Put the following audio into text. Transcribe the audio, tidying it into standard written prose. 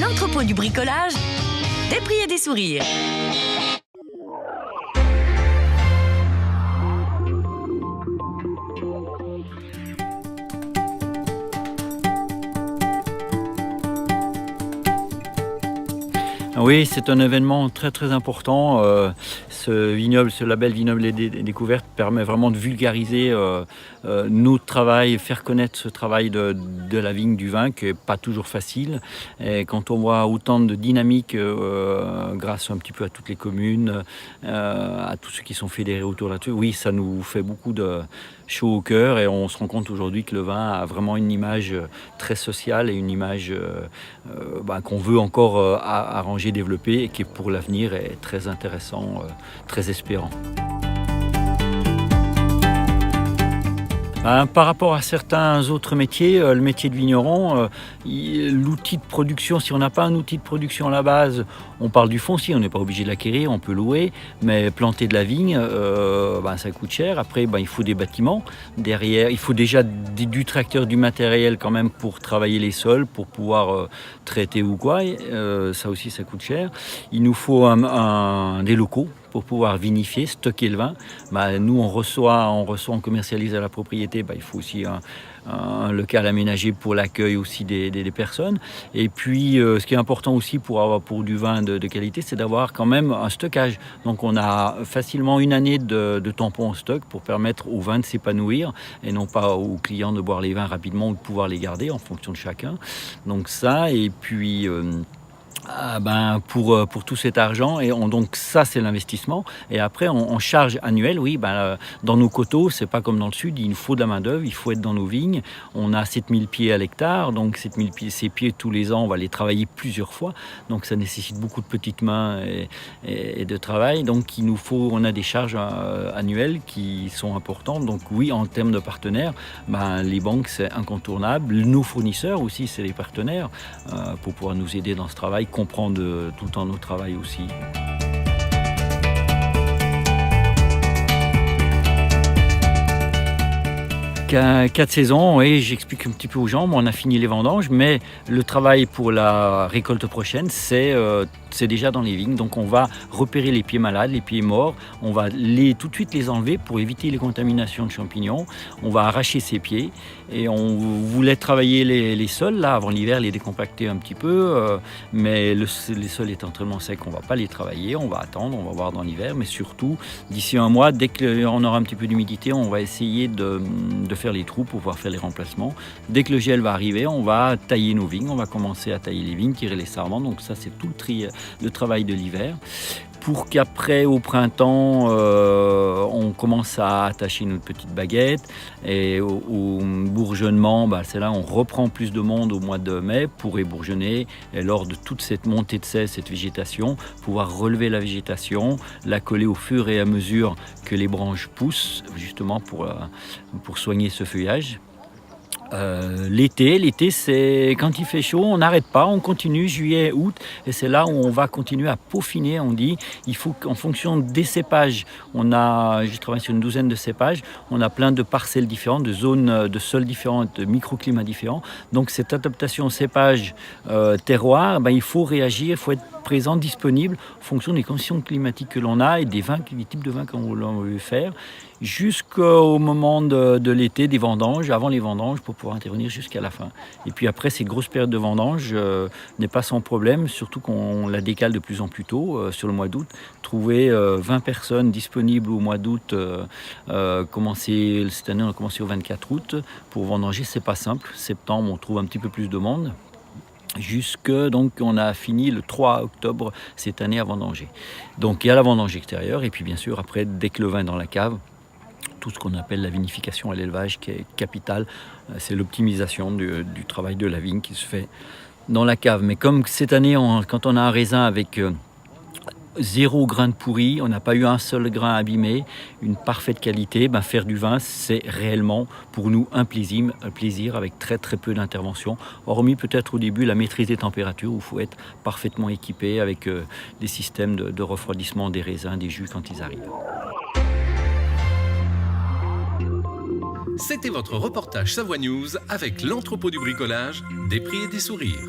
L'entrepôt du bricolage, des prix et des sourires. Oui, c'est un événement très très important. Ce label Vignoble et Découverte permet vraiment de vulgariser notre travail, faire connaître ce travail de la vigne, du vin, qui n'est pas toujours facile. Et quand on voit autant de dynamique grâce un petit peu à toutes les communes, à tous ceux qui sont fédérés autour là-dessus, oui, ça nous fait beaucoup de chaud au cœur et on se rend compte aujourd'hui que le vin a vraiment une image très sociale et une image qu'on veut encore arranger, développer et qui pour l'avenir est très intéressant, très espérant. Par rapport à certains autres métiers, le métier de vigneron, l'outil de production, si on n'a pas un outil de production à la base, on parle du foncier, on n'est pas obligé de l'acquérir, on peut louer, mais planter de la vigne, ça coûte cher. Après, il faut des bâtiments. Derrière, il faut déjà du tracteur, du matériel quand même pour travailler les sols, pour pouvoir traiter ou quoi. Ça aussi, ça coûte cher. Il nous faut des locaux pour pouvoir vinifier, stocker le vin. Nous, on reçoit, on commercialise à la propriété. Il faut aussi un local aménagé pour l'accueil aussi des personnes. Et puis, ce qui est important aussi pour du vin de qualité, c'est d'avoir quand même un stockage. Donc, on a facilement une année de tampons en stock pour permettre au vin de s'épanouir et non pas aux clients de boire les vins rapidement ou de pouvoir les garder en fonction de chacun. Donc ça, et puis... pour tout cet argent donc ça c'est l'investissement et après en charge annuelle dans nos coteaux c'est pas comme dans le sud, il nous faut de la main d'œuvre, il faut être dans nos vignes, on a 7000 pieds à l'hectare, donc 7000 pieds, ces pieds tous les ans on va les travailler plusieurs fois, donc ça nécessite beaucoup de petites mains et de travail, donc on a des charges annuelles qui sont importantes, donc oui en termes de partenaires, les banques c'est incontournable, nos fournisseurs aussi c'est les partenaires pour pouvoir nous aider dans ce travail, comprendre tout le temps notre travail aussi. 4 saisons, oui, j'explique un petit peu aux gens, on a fini les vendanges, mais le travail pour la récolte prochaine, c'est déjà dans les vignes. Donc on va repérer les pieds malades, les pieds morts, on va tout de suite les enlever pour éviter les contaminations de champignons. On va arracher ces pieds et on voulait travailler les sols là avant l'hiver, les décompacter un petit peu, mais les sols étant tellement secs, on ne va pas les travailler, on va attendre, on va voir dans l'hiver, mais surtout d'ici un mois, dès qu'on aura un petit peu d'humidité, on va essayer de faire les trous pour pouvoir faire les remplacements. Dès que le gel va arriver, on va tailler nos vignes, on va commencer à tailler les vignes, tirer les sarments, donc ça c'est tout le travail de l'hiver. Pour qu'après, au printemps, on commence à attacher notre petite baguette. Et au bourgeonnement, c'est là on reprend plus de monde au mois de mai pour ébourgeonner. Et lors de toute cette montée de sève, cette végétation, pouvoir relever la végétation, la coller au fur et à mesure que les branches poussent, justement pour soigner ce feuillage. L'été, c'est quand il fait chaud, on n'arrête pas, on continue juillet, août, et c'est là où on va continuer à peaufiner. On dit, il faut qu'en fonction des cépages, je travaille sur une douzaine de cépages, on a plein de parcelles différentes, de zones de sols différentes, de microclimats différents. Donc cette adaptation cépage terroir, il faut réagir, il faut être présent, disponible en fonction des conditions climatiques que l'on a et des types de vins qu'on veut faire, jusqu'au moment de l'été, des vendanges, avant les vendanges, pour pouvoir intervenir jusqu'à la fin. Et puis après, ces grosses périodes de vendanges n'est pas sans problème, surtout qu'on la décale de plus en plus tôt, sur le mois d'août. Trouver 20 personnes disponibles au mois d'août, cette année on a commencé au 24 août, pour vendanger, c'est pas simple. Septembre, on trouve un petit peu plus de monde. Donc on a fini le 3 octobre cette année à vendanger. Donc il y a la vendange extérieure et puis bien sûr après dès que le vin est dans la cave, tout ce qu'on appelle la vinification et l'élevage qui est capital, c'est l'optimisation du travail de la vigne qui se fait dans la cave. Mais comme cette année quand on a un raisin avec 0 grain de pourri, on n'a pas eu un seul grain abîmé, une parfaite qualité, faire du vin c'est réellement pour nous un plaisir avec très très peu d'intervention, hormis peut-être au début la maîtrise des températures où il faut être parfaitement équipé avec des systèmes de refroidissement des raisins, des jus quand ils arrivent. C'était votre reportage Savoie News avec l'entrepôt du bricolage, des prix et des sourires.